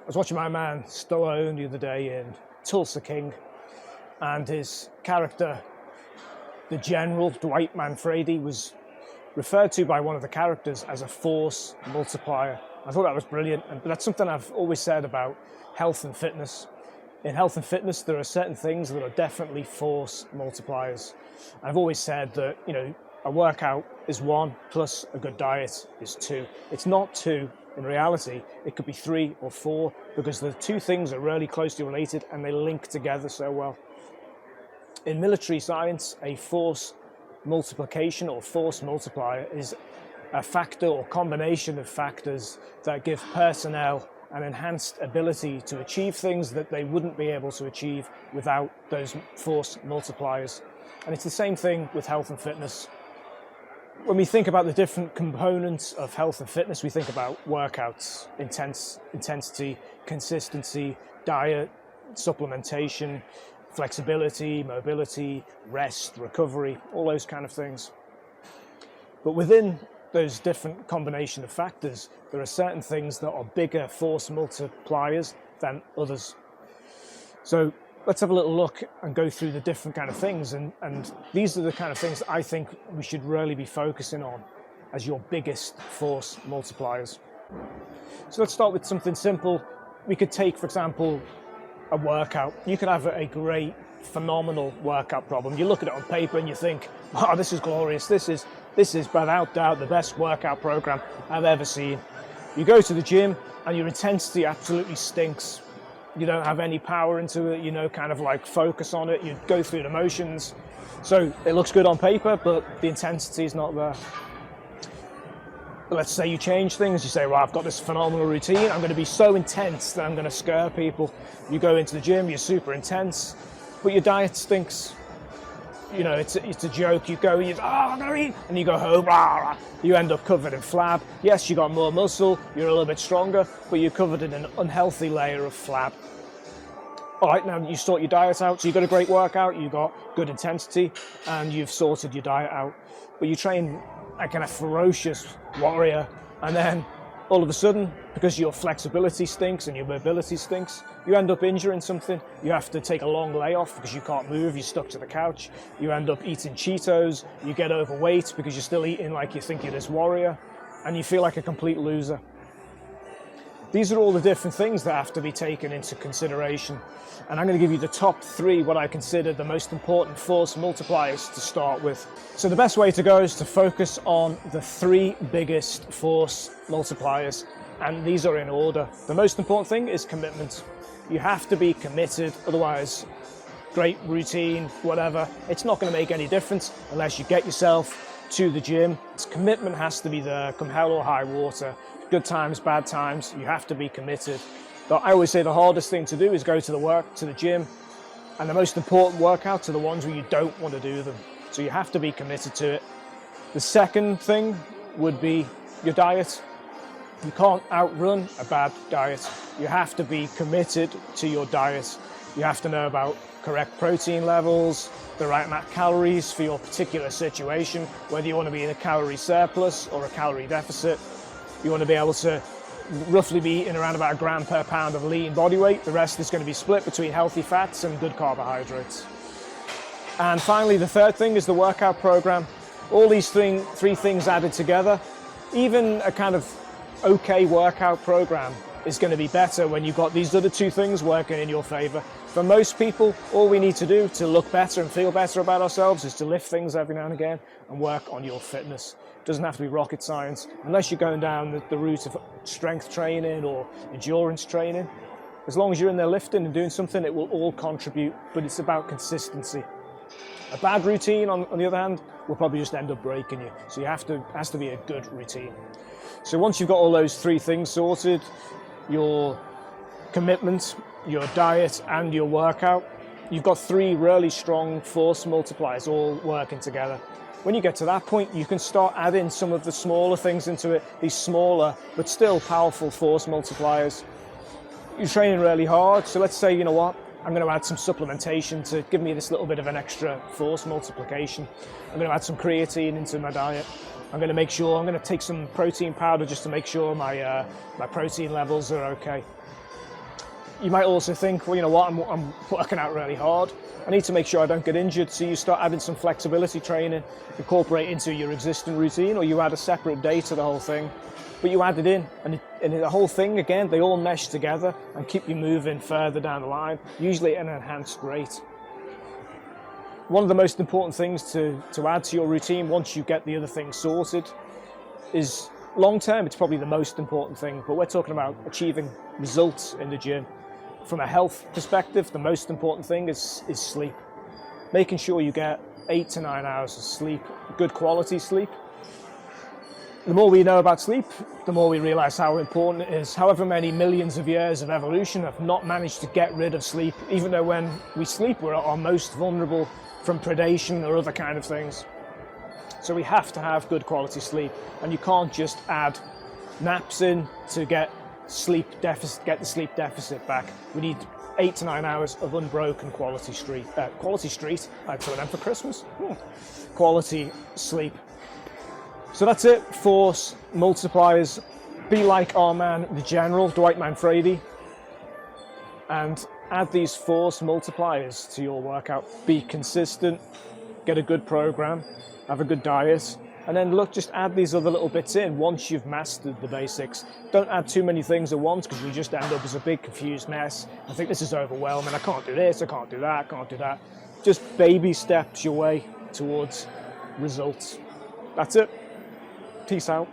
was watching my man Stallone the other day in Tulsa King, and his character, the General Dwight Manfredi, was referred to by one of the characters as a force multiplier. I thought that was brilliant, and that's something I've always said about health and fitness. In health and fitness, there are certain things that are definitely force multipliers. I've always said that, you know, a workout is 1 plus a good diet is 2. It's not 2 in reality. It could be 3 or 4 because the two things are really closely related and they link together so well. In military science, a force multiplication or force multiplier is a factor or combination of factors that give personnel an enhanced ability to achieve things that they wouldn't be able to achieve without those force multipliers. And it's the same thing with health and fitness. When we think about the different components of health and fitness, we think about workouts, intensity, consistency, diet, supplementation, flexibility, mobility, rest, recovery, all those kind of things. But within those different combination of factors, there are certain things that are bigger force multipliers than others. So let's have a little look and go through the different kind of things. And these are the kind of things that I think we should really be focusing on as your biggest force multipliers. So let's start with something simple. We could take, for example, a workout. You could have a great, phenomenal workout problem. You look at it on paper and you think, wow, this is glorious. This is without doubt the best workout program I've ever seen. You go to the gym and your intensity absolutely stinks. You don't have any power into it, you know, kind of like focus on it. You go through the motions. So it looks good on paper, but the intensity is not there. But let's say you change things. You say, well, I've got this phenomenal routine. I'm going to be so intense that I'm going to scare people. You go into the gym, you're super intense, but your diet stinks. You know, it's a joke. You go, I'm going to eat, and you go home, rah, rah. You end up covered in flab. Yes, you got more muscle, you're a little bit stronger, but you're covered in an unhealthy layer of flab. All right, now you sort your diet out. So you've got a great workout, you've got good intensity, and you've sorted your diet out. But you train like a ferocious warrior, and then all of a sudden, because your flexibility stinks and your mobility stinks, you end up injuring something. You have to take a long layoff because you can't move, you're stuck to the couch. You end up eating Cheetos, you get overweight because you're still eating like you think you're this warrior, and you feel like a complete loser. These are all the different things that have to be taken into consideration. And I'm going to give you the top 3, what I consider the most important force multipliers to start with. So the best way to go is to focus on the 3 biggest force multipliers. And these are in order. The most important thing is commitment. You have to be committed, otherwise, great routine, whatever, it's not going to make any difference unless you get yourself to the gym. Commitment has to be there, come hell or high water. Good times, bad times, you have to be committed. But I always say the hardest thing to do is go to the gym, and the most important workouts are the ones where you don't want to do them. So you have to be committed to it. The second thing would be your diet. You can't outrun a bad diet. You have to be committed to your diet. You have to know about correct protein levels, the right amount of calories for your particular situation, whether you want to be in a calorie surplus or a calorie deficit. You want to be able to roughly be eating around about 1 gram per pound of lean body weight. The rest is going to be split between healthy fats and good carbohydrates. And finally, the third thing is the workout program. All these three things added together, even a kind of okay workout program is going to be better when you've got these other 2 things working in your favor. For most people, all we need to do to look better and feel better about ourselves is to lift things every now and again and work on your fitness. It doesn't have to be rocket science, unless you're going down the route of strength training or endurance training. As long as you're in there lifting and doing something, it will all contribute, but it's about consistency. A bad routine, on the other hand, will probably just end up breaking you. So it has to be a good routine. So once you've got all those 3 things sorted, your commitment, your diet, and your workout, you've got 3 really strong force multipliers all working together. When you get to that point, you can start adding some of the smaller things into it, these smaller but still powerful force multipliers. You're training really hard, so let's say, you know what, I'm going to add some supplementation to give me this little bit of an extra force multiplication. I'm going to add some creatine into my diet. I'm going to take some protein powder just to make sure my protein levels are okay. you might also think, well, you know what, I'm working out really hard. I need to make sure I don't get injured. So you start adding some flexibility training, incorporate into your existing routine, or you add a separate day to the whole thing. But you add it in, and the whole thing, again, they all mesh together and keep you moving further down the line, usually at an enhanced rate. One of the most important things to add to your routine once you get the other things sorted is long term. It's probably the most important thing, but we're talking about achieving results in the gym. From a health perspective, the most important thing is sleep. Making sure you get 8 to 9 hours of sleep, good quality sleep. The more we know about sleep, the more we realize how important it is. However many millions of years of evolution have not managed to get rid of sleep, even though when we sleep, we're at our most vulnerable from predation or other kind of things. So we have to have good quality sleep, and you can't just add naps in to get the sleep deficit back. We need 8 to 9 hours of unbroken quality street. I'd put them for Christmas. Quality sleep. So that's it for multipliers. Be like our man, the General, Dwight Manfredi, and add these force multipliers to your workout. Be consistent, get a good program, have a good diet, and then just add these other little bits in once you've mastered the basics. Don't add too many things at once, because you just end up as a big confused mess. I think this is overwhelming. I can't do this, I can't do that, I can't do that. Just baby steps your way towards results. That's it. Peace out.